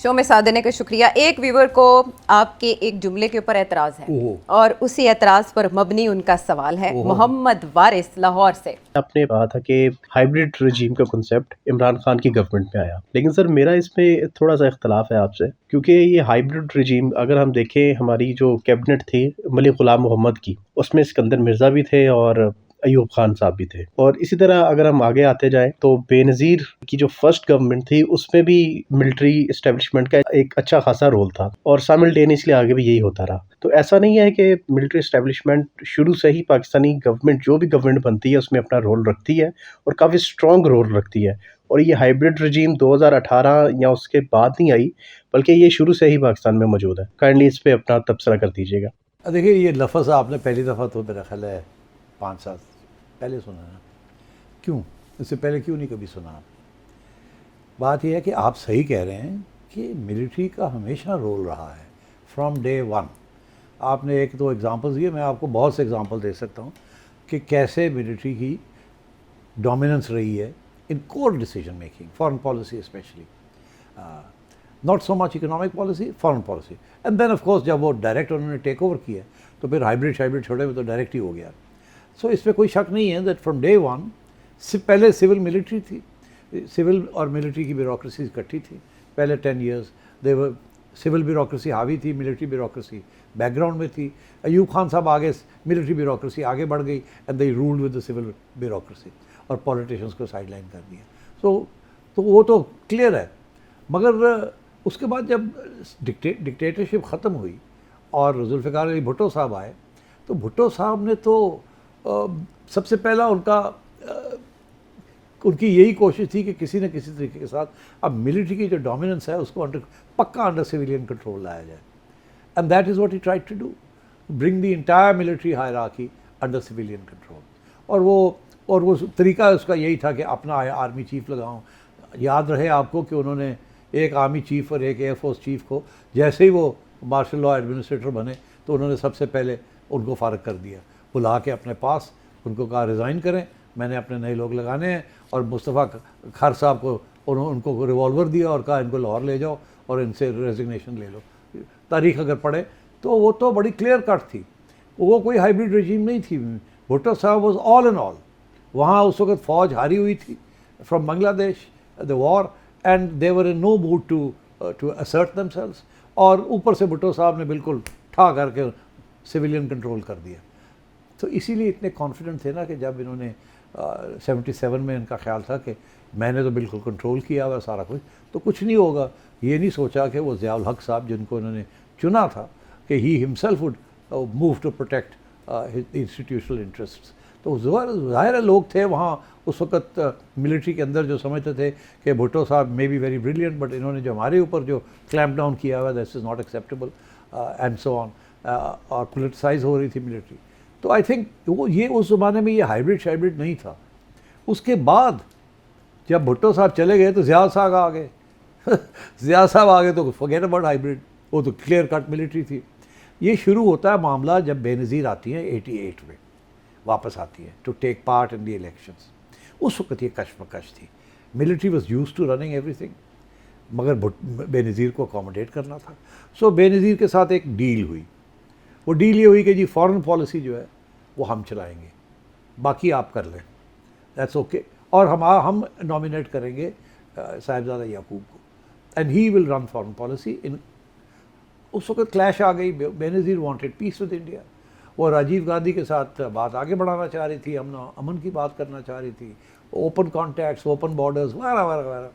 شو میں ساتھ دینے کا شکریہ. ایک ویور کو آپ کے ایک جملے کے اوپر اعتراض ہے اور اسی اعتراض پر مبنی ان کا سوال ہے. محمد وارث لاہور سے. آپ نے کہا تھا کہ ہائبرڈ رجیم کا کنسیپٹ عمران خان کی گورنمنٹ میں آیا، لیکن سر میرا اس میں تھوڑا سا اختلاف ہے آپ سے، کیونکہ یہ ہائبرڈ رجیم اگر ہم دیکھیں ہماری جو کیبنٹ تھی ملک غلام محمد کی، اس میں اسکندر مرزا بھی تھے اور ایوب خان صاحب بھی تھے، اور اسی طرح اگر ہم آگے آتے جائیں تو بے نظیر کی جو فرسٹ گورنمنٹ تھی اس میں بھی ملٹری اسٹیبلشمنٹ کا ایک اچھا خاصا رول تھا، اور سائملٹینیسلی آگے بھی یہی ہوتا رہا. تو ایسا نہیں ہے کہ ملٹری اسٹیبلشمنٹ شروع سے ہی پاکستانی گورنمنٹ جو بھی گورنمنٹ بنتی ہے اس میں اپنا رول رکھتی ہے اور کافی اسٹرانگ رول رکھتی ہے، اور یہ ہائبرڈ رجیم 2018 یا اس کے بعد نہیں آئی بلکہ یہ شروع سے ہی پاکستان میں موجود ہے. کائنڈلی اس پہ اپنا تبصرہ کر دیجیے گا. دیکھیے یہ لفظ آپ نے پہلی دفعہ تو میرا خیال ہے 5 سال پہلے سنا ہے. کیوں اس سے پہلے کیوں نہیں کبھی سنا آپ؟ بات یہ ہے کہ آپ صحیح کہہ رہے ہیں کہ ملٹری کا ہمیشہ رول رہا ہے فرام ڈے ون. آپ نے ایک دو ایگزامپلز دیے، میں آپ کو بہت سے ایگزامپل دے سکتا ہوں کہ کیسے ملٹری کی ڈومیننس رہی ہے in core decision making, foreign policy especially, not so much economic policy, foreign policy. And then of course جب وہ ڈائریکٹ انہوں نے ٹیک اوور کیا تو پھر ہائبرڈ چھوڑے میں تو ڈائریکٹ ہی ہو گیا. سو اس پہ کوئی شک نہیں ہے دیٹ فرام ڈے ون پہلے سول ملٹری تھی، سول اور ملٹری کی بیوروکریسی اکٹھی تھی. پہلے 10 ایئرز سول بیوروکریسی حاوی تھی، ملٹری بیوروکریسی بیک گراؤنڈ میں تھی. ایوب خان صاحب آگے ملٹری بیوروکریسی آگے بڑھ گئی and they ruled with the civil bureaucracy اور پولیٹیشنس کو سائڈ لائن کر دیا. تو وہ تو کلیئر ہے. مگر اس کے بعد جب ڈکٹیٹرشپ ختم ہوئی اور ذوالفقار علی بھٹو صاحب آئے تو بھٹو صاحب نے تو سب سے پہلا ان کی یہی کوشش تھی کہ کسی نہ کسی طریقے کے ساتھ اب ملٹری کی جو ڈومیننس ہے اس کو پکا انڈر سویلین کنٹرول لایا جائے. And that is what he tried to do, bring the entire military hierarchy under civilian control. اور وہ طریقہ اس کا یہی تھا کہ اپنا آرمی چیف لگاؤں. یاد رہے آپ کو کہ انہوں نے ایک آرمی چیف اور ایک ایئر فورس چیف کو جیسے ہی وہ مارشل لاء ایڈمنسٹریٹر بنے تو انہوں نے سب سے پہلے ان کو فارغ کر دیا، بلا کے اپنے پاس ان کو کہا ریزائن کریں، میں نے اپنے نئے لوگ لگانے ہیں. اور مصطفیٰ کھر صاحب کو ان کو ریوالور دیا اور کہا ان کو لاہور لے جاؤ اور ان سے ریزگنیشن لے لو. تاریخ اگر پڑھے تو وہ تو بڑی کلیئر کٹ تھی، وہ کوئی ہائبرڈ رجیم نہیں تھی. بھٹو صاحب واز آل ان آل. وہاں اس وقت فوج ہاری ہوئی تھی from Bangladesh the war and they were in no mood to assert themselves. اور اوپر سے بھٹو صاحب نے بالکل ٹھا کر کے سویلین کنٹرول کر دیا. تو اسی لیے اتنے کانفیڈنٹ تھے نا کہ جب انہوں نے 77 میں ان کا خیال تھا کہ میں نے تو بالکل کنٹرول کیا ہوا سارا کچھ تو کچھ نہیں ہوگا. یہ نہیں سوچا کہ وہ ضیاء الحق صاحب جن کو انہوں نے چنا تھا کہ he himself would move to protect institutional interests. تو ظاہر ہے لوگ تھے وہاں اس وقت ملٹری کے اندر جو سمجھتے تھے کہ Bhutto sahib may be very brilliant but انہوں نے جو ہمارے اوپر جو کلیمپ ڈاؤن کیا ہوا that is not acceptable and so on. اور پولیٹیسائز ہو رہی تھی ملٹری. تو آئی تھنک یہ اس زمانے میں یہ ہائبرڈ نہیں تھا. اس کے بعد جب بھٹو صاحب چلے گئے تو ضیاء صاحب آ گئے. ضیاء صاحب آ گئے تو فورگیٹ اباؤٹ ہائبرڈ، وہ تو کلیئر کٹ ملٹری تھی. یہ شروع ہوتا ہے معاملہ جب بے نظیر آتی ہیں 88 میں واپس آتی ہے to take part in the elections. اس وقت یہ کشمکش تھی. Military was used to running everything مگر بے نظیر کو اکوموڈیٹ کرنا تھا. سو بے نظیر کے ساتھ ایک ڈیل ہوئی. وہ ڈیل یہ ہوئی کہ جی فارن پالیسی جو ہے وہ ہم چلائیں گے، باقی آپ کر لیں، دیٹس اوکے. اور ہم نامینیٹ کریں گے صاحبزادہ یعقوب کو and he will run foreign policy. اس وقت کلیش آ گئی. Benazir wanted peace with India. وہ راجیو گاندھی کے ساتھ بات آگے بڑھانا چاہ رہی تھی، امن کی بات کرنا چاہ رہی تھی، اوپن کانٹیکٹس، اوپن بارڈرز وغیرہ وغیرہ وغیرہ.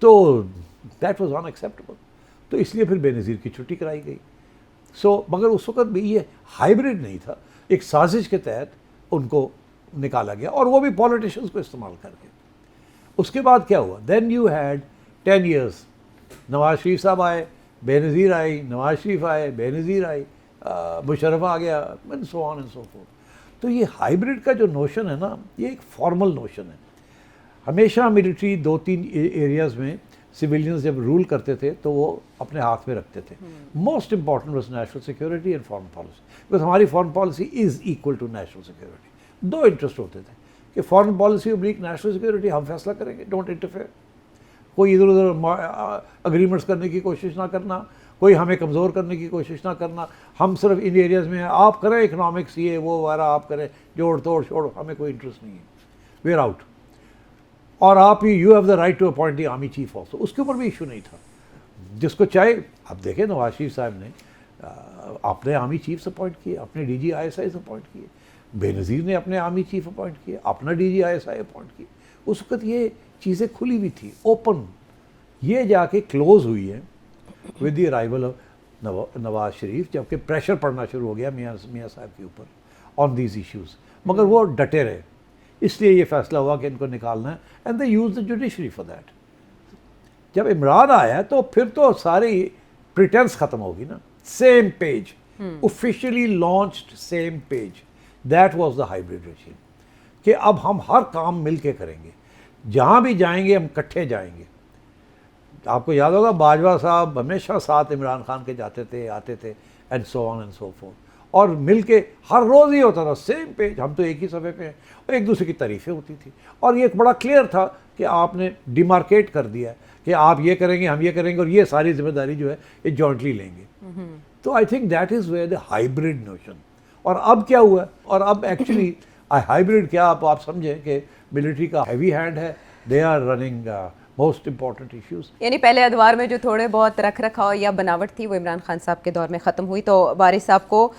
تو دیٹ واز ان ایکسیپٹیبل. تو اس لیے پھر بے نظیر کی چھٹی کرائی گئی. مگر اس وقت بھی یہ ہائبرڈ نہیں تھا، ایک سازش کے تحت ان کو نکالا گیا اور وہ بھی پولیٹیشنز کو استعمال کر کے. اس کے بعد کیا ہوا؟ Then you had 10 years. Nawaz Sharif sahab آئے، بے نظیر آئی، نواز شریف آئے، بے نظیر آئی، مشرف آ گیا، and so on and so forth. تو یہ ہائبرڈ کا جو نوشن ہے نا یہ ایک فارمل نوشن ہے. ہمیشہ ملٹری 2-3 ایریاز میں سویلینز جب رول کرتے تھے تو وہ اپنے ہاتھ میں رکھتے تھے. Most important was national security and foreign policy, because ہماری foreign policy is equal to national security. 2 interest ہوتے تھے کہ foreign policy oblique national security ہم فیصلہ کریں گے، ڈونٹ انٹرفیئر. کوئی ادھر ادھر اگریمنٹس کرنے کی کوشش نہ کرنا, کوئی ہمیں کمزور کرنے کی کوشش نہ کرنا. ہم صرف ان ایریاز میں ہیں, آپ کریں اکنامکس یہ وہ وغیرہ آپ کریں, جوڑ توڑ چھوڑ, ہمیں کوئی انٹرسٹ نہیں ہے, وی آر آؤٹ. اور آپ you have the right to appoint the army chief also, اس کے اوپر بھی ایشو نہیں تھا. جس کو چاہے, اب دیکھیں نواز شریف صاحب نے اپنے آرمی چیف اپوائنٹ کیے, اپنے D G I S I appoint کیے, بے نظیر نے اپنے آرمی چیف اپوائنٹ کیے, اپنا D G I S I appoint کیے. اس وقت یہ چیزیں کھلی ہوئی تھی, اوپن. یہ جا کے کلوز ہوئی ہے with the arrival of Nawaz Sharif, جبکہ پریشر پڑنا شروع ہو گیا میاں صاحب کے اوپر آن دیز ایشوز. مگر وہ ڈٹے رہے, اس لیے یہ فیصلہ ہوا کہ ان کو نکالنا ہے, and they use the judiciary for that. جب عمران آیا تو پھر تو ساری پریٹینس ختم ہوگی نا. Same page, officially launched same page, that was the hybrid regime, کہ اب ہم ہر کام مل کے کریں گے, جہاں بھی جائیں گے ہم کٹھے جائیں گے. آپ کو یاد ہوگا باجوہ صاحب ہمیشہ ساتھ عمران خان کے جاتے تھے, آتے تھے, and so on and so forth, اور مل کے ہر روز ہی ہوتا تھا سیم پیج, ہم تو ایک ہی صفحے پہ ہیں, اور ایک دوسرے کی تعریفیں ہوتی تھی. اور یہ ایک بڑا کلیئر تھا کہ آپ نے ڈیمارکیٹ کر دیا ہے کہ آپ یہ کریں گے, ہم یہ کریں گے, اور یہ ساری ذمہ داری جو ہے یہ جوائنٹلی لیں گے. تو I think that is where the hybrid notion. اور اب کیا ہوا ہے, اور اب ایکچولی ہائیبریڈ کیا آپ سمجھیں کہ ملٹری کا ہیوی ہینڈ ہے, they are running most important issues. یعنی پہلے ادوار میں جو تھوڑے بہت رکھ رکھاؤ یا بناوٹ تھی وہ عمران خان صاحب کے دور میں ختم ہوئی, تو وارث صاحب کو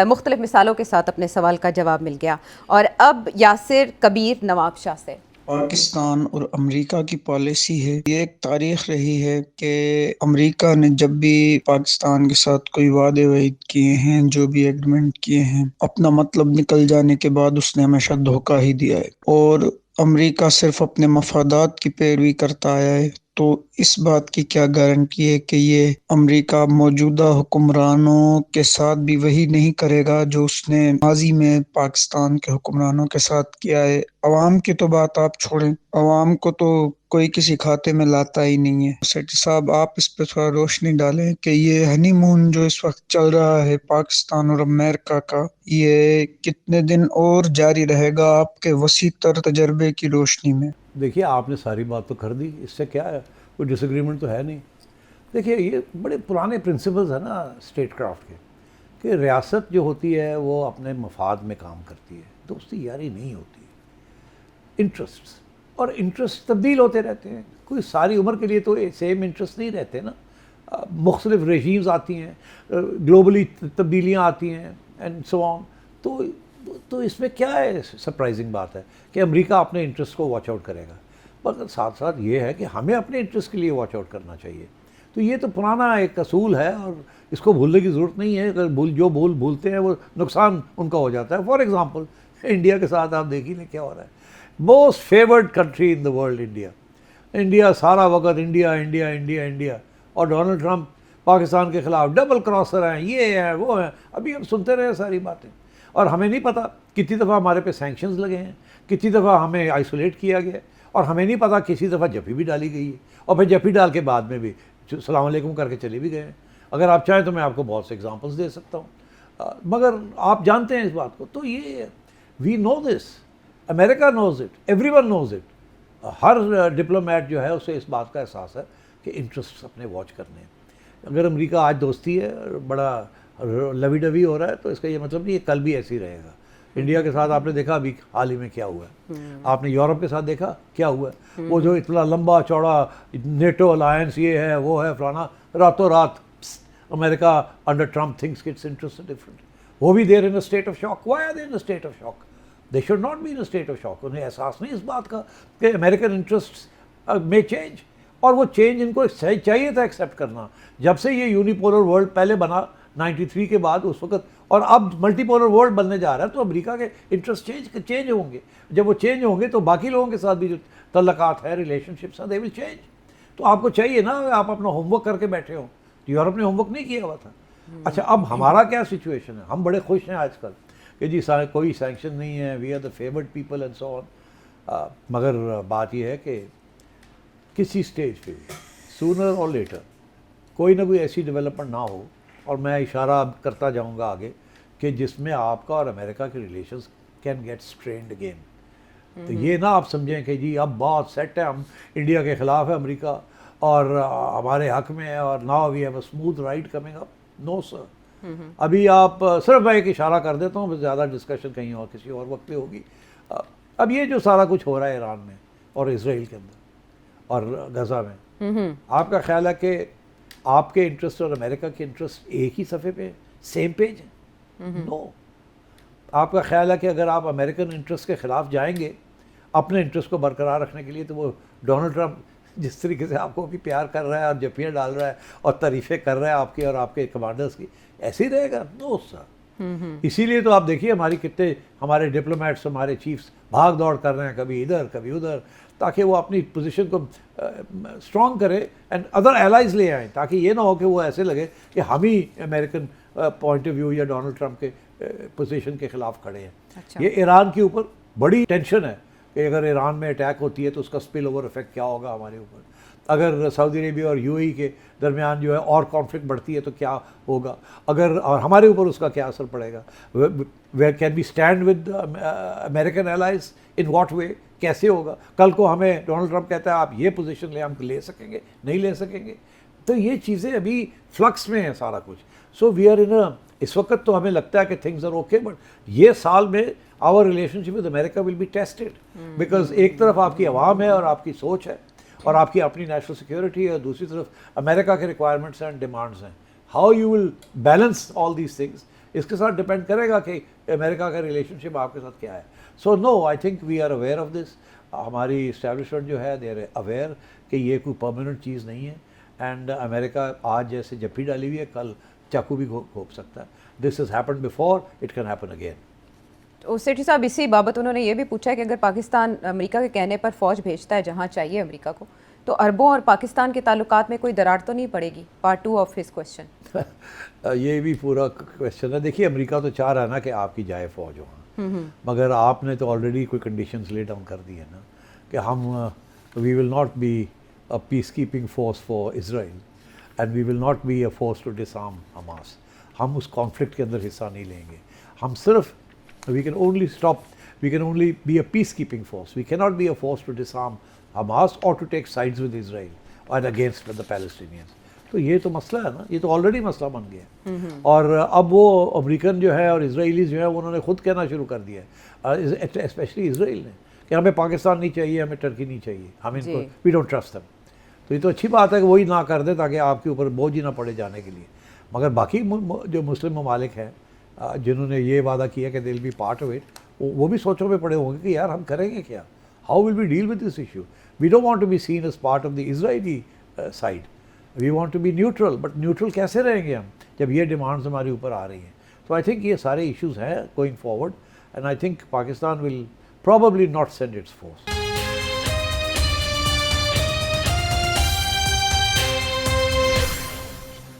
مختلف مثالوں کے ساتھ اپنے سوال کا جواب مل گیا. اور اب یاسر کبیر نواب شاہ سے. پاکستان اور امریکہ کی پالیسی ہے, یہ ایک تاریخ رہی ہے کہ امریکہ نے جب بھی پاکستان کے ساتھ کوئی وعدے وعید کیے ہیں, جو بھی ایگریمنٹ کیے ہیں, اپنا مطلب نکل جانے کے بعد اس نے ہمیشہ دھوکہ ہی دیا ہے, اور امریکہ صرف اپنے مفادات کی پیروی کرتا آیا ہے. تو اس بات کی کیا گارنٹی ہے کہ یہ امریکہ موجودہ حکمرانوں کے ساتھ بھی وہی نہیں کرے گا جو اس نے ماضی میں پاکستان کے حکمرانوں کے ساتھ کیا ہے. عوام کی تو بات آپ چھوڑیں, عوام کو تو کوئی کسی کھاتے میں لاتا ہی نہیں ہے. سیٹھی صاحب آپ اس پہ تھوڑا روشنی ڈالیں کہ یہ ہنی مون جو اس وقت چل رہا ہے پاکستان اور امریکہ کا, یہ کتنے دن اور جاری رہے گا آپ کے وسیع تر تجربے کی روشنی میں؟ دیکھیے آپ نے ساری بات تو کر دی, اس سے کیا ہے, کوئی ڈس ایگریمنٹ تو ہے نہیں. دیکھیے یہ بڑے پرانے پرنسپلز ہیں نا اسٹیٹ کرافٹ کے, کہ ریاست جو ہوتی ہے وہ اپنے مفاد میں کام کرتی ہے, دوستی یاری نہیں ہوتی, انٹرسٹس, اور انٹرسٹ تبدیل ہوتے رہتے ہیں. کوئی ساری عمر کے لیے تو سیم انٹرسٹ نہیں رہتے نا, مختلف ریجیمز آتی ہیں, گلوبلی تبدیلیاں آتی ہیں, اینڈ سو آن. تو اس میں کیا ہے سرپرائزنگ بات ہے کہ امریکہ اپنے انٹرسٹ کو واچ آؤٹ کرے گا, مگر ساتھ ساتھ یہ ہے کہ ہمیں اپنے انٹرسٹ کے لیے واچ آؤٹ کرنا چاہیے. تو یہ تو پرانا ایک اصول ہے, اور اس کو بھولنے کی ضرورت نہیں ہے. اگر بھولتے ہیں وہ نقصان ان کا ہو جاتا ہے. فار ایگزامپل انڈیا کے ساتھ آپ دیکھ ہی لیں کیا ہو رہا ہے. Most favoured country in the world India, سارا وقت انڈیا انڈیا انڈیا انڈیا, اور ڈونلڈ ٹرمپ پاکستان کے خلاف ڈبل کراسر ہیں, یہ ہیں وہ ہیں. ابھی ہم سنتے رہے ساری باتیں, اور ہمیں نہیں پتہ کتنی دفعہ ہمارے پہ سینکشنز لگے ہیں, کتنی دفعہ ہمیں آئسولیٹ کیا گیا, اور ہمیں نہیں پتہ کسی دفعہ جفی بھی ڈالی گئی ہے, اور پھر جفی ڈال کے بعد میں بھی السلام علیکم کر کے چلے بھی گئے ہیں. اگر آپ چاہیں تو میں آپ کو بہت سے ایگزامپلس دے سکتا ہوں, مگر آپ جانتے ہیں اس بات کو. تو یہ we know this, America knows it, everyone knows it. ہر ڈپلومیٹ جو ہے اسے اس بات کا احساس ہے کہ انٹرسٹ اپنے واچ کرنے ہیں. اگر امریکہ آج دوستی ہے, بڑا لوی ڈوی ہو رہا ہے, تو اس کا یہ مطلب نہیں ہے کل بھی ایسے ہی رہے گا. انڈیا کے ساتھ آپ نے دیکھا ابھی حال ہی میں کیا ہوا ہے, آپ نے یورپ کے ساتھ دیکھا کیا ہوا ہے. وہ جو اتنا لمبا چوڑا نیٹو الائنس یہ ہے وہ ہے فلانا, راتوں رات America under Trump thinks its interest different. وہ بھی they're in a state of shock. Why are they in a state of shock? They should not be in a state of shock. انہیں احساس نہیں اس بات کا کہ امریکن انٹرسٹ میں change, اور وہ چینج ان کو چاہیے تھا ایکسیپٹ کرنا. جب سے یہ یونیپولر ورلڈ پہلے بنا 93 کے بعد اس وقت, اور اب ملٹی پولر ورلڈ بننے جا رہا ہے, تو امریکہ کے انٹرسٹ چینج ہوں گے. جب وہ چینج ہوں گے تو باقی لوگوں کے ساتھ بھی جو تعلقات ہیں, ریلیشن شپس ہیں, دے ول چینج. تو آپ کو چاہیے نا, آپ اپنا ہوم ورک کر کے بیٹھے ہوں. یورپ نے ہوم ورک نہیں کیا ہوا تھا. اچھا اب ہمارا کیا سچویشن ہے؟ ہم بڑے خوش ہیں آج کل کہ جی کوئی سینکشن نہیں ہے, we are the favoured people and so on. مگر بات یہ ہے کہ کسی اسٹیج پہ سونر اور لیٹر کوئی نہ کوئی ایسی ڈیولپمنٹ نہ ہو, اور میں اشارہ کرتا جاؤں گا آگے, کہ جس میں آپ کا اور امریکہ کے ریلیشنز کین گیٹ اسٹرینڈ اگین. تو یہ نہ آپ سمجھیں کہ جی اب بہت سیٹ ہے, ہم انڈیا کے خلاف ہے امریکہ اور ہمارے حق میں ہے اور now we have a smooth ride coming up. No sir, ابھی آپ صرف میں ایک اشارہ کر دیتا ہوں, زیادہ ڈسکشن کہیں اور کسی اور وقت پہ ہوگی. اب یہ جو سارا کچھ ہو رہا ہے ایران میں اور اسرائیل کے اندر اور غزہ میں, آپ کا خیال ہے کہ آپ کے انٹرسٹ اور امریکہ کے انٹرسٹ ایک ہی صفحے پہ سیم پیج ہیں؟ نو. آپ کا خیال ہے کہ اگر آپ امریکن انٹرسٹ کے خلاف جائیں گے اپنے انٹرسٹ کو برقرار رکھنے کے لیے, تو وہ ڈونلڈ ٹرمپ جس طریقے سے آپ کو بھی پیار کر رہا ہے اور جفیاں ڈال رہا ہے اور تعریفیں کر رہا ہے آپ کی اور آپ کے کمانڈرز کی, ایسے ہی رہے گا؟ نو سر. اسی لیے تو آپ دیکھیے ہمارے ڈپلومیٹس, ہمارے چیفس بھاگ دوڑ کر رہے ہیں, کبھی ادھر کبھی ادھر, تاکہ وہ اپنی پوزیشن کو اسٹرانگ کرے اینڈ ادر ایلائز لے آئیں, تاکہ یہ نہ ہو کہ وہ ایسے لگے کہ ہم ہی امریکن پوائنٹ آف ویو یا ڈونلڈ ٹرمپ کے پوزیشن کے خلاف کھڑے ہیں. یہ ایران کے اوپر بڑی ٹینشن ہے کہ اگر ایران میں اٹیک ہوتی ہے تو اس کا اسپل اوور افیکٹ کیا ہوگا ہمارے اوپر. اگر سعودی عربیہ اور یو اے ای کے درمیان جو ہے اور کانفلکٹ بڑھتی ہے تو کیا ہوگا, اور ہمارے اوپر اس کا کیا اثر پڑے گا. Where can be stand with American allies, in what way, کیسے ہوگا. کل کو ہمیں ڈونلڈ ٹرمپ کہتا ہے آپ یہ پوزیشن لیں, ہم لے سکیں گے نہیں لے سکیں گے. تو یہ چیزیں ابھی فلکس میں ہیں سارا کچھ. سو وی آر اس وقت تو ہمیں لگتا ہے کہ تھنگز آر اوکے, بٹ یہ سال میں our relationship with America will be tested, because ایک طرف آپ کی عوام ہے اور آپ کی سوچ ہے اور آپ کی اپنی نیشنل سیکورٹی ہے, اور دوسری طرف امریکہ کے ریکوائرمنٹس اینڈ ڈیمانڈس ہیں. How you will balance all these things, اس کے ساتھ ڈپینڈ کرے گا کہ امریکہ کا ریلیشن شپ آپ کے ساتھ کیا ہے. So no, I think we are aware of this. ہماری اسٹیبلشمنٹ جو ہے دے آر اویئر کہ یہ کوئی پرماننٹ چیز نہیں ہے, اینڈ امریکہ آج جیسے جپھی ڈالی ہوئی ہے کل چاقو بھی گھونپ سکتا ہے. This has happened before, it can happen again. Sethi صاحب اسی بابت انہوں نے یہ بھی پوچھا ہے کہ اگر پاکستان امریکہ کے کہنے پر فوج بھیجتا ہے جہاں چاہیے امریکہ کو, تو عربوں اور پاکستان کے تعلقات میں کوئی دراڑ تو نہیں پڑے گی؟ Part 2 of his question. یہ بھی پورا کوشچن ہے. دیکھیے امریکہ تو چاہ رہا ہے نا کہ آپ کی جائے فوج وہاں, مگر آپ نے تو آلریڈی کوئی کنڈیشنز لے ڈاؤن کر دی ہے نا کہ ہم we will not be a peace keeping force for Israel and we will not be a force to disarm Hamas. ہم اس کانفلکٹ کے اندر حصہ نہیں لیں گے. ہم صرف we can only be a peacekeeping force. We cannot be a force to disarm Hamas or to take sides with Israel and against the Palestinians. تو یہ تو مسئلہ ہے نا, یہ تو آلریڈی مسئلہ بن گیا. اور اب وہ امریکن جو ہے اور اسرائیلیز جو ہے انہوں نے خود کہنا شروع کر دیا ہے, اسپیشلی اسرائیل نے, کہ ہمیں پاکستان نہیں چاہیے, ہمیں ٹرکی نہیں چاہیے, ہم ان کو وی ڈونٹ ٹرسٹ دیم. تو یہ تو اچھی بات ہے کہ وہی نہ کر دیں تاکہ آپ کے اوپر بوجھ ہی نہ پڑے جانے کے لیے. مگر باقی جو مسلم ممالک ہیں جنہوں نے یہ وعدہ کیا کہ they will be part of it, وہ بھی سوچوں میں پڑے ہوں گے کہ یار ہم کریں گے کیا, how will we deal with this issue. We don't want to be seen as part of the Israeli side, we want to be neutral. But neutral کیسے رہیں گے ہم جب یہ ڈیمانڈز ہمارے اوپر آ رہی ہیں. تو آئی تھنک یہ سارے ایشوز ہیں going forward, and I think Pakistan will probably not send its force.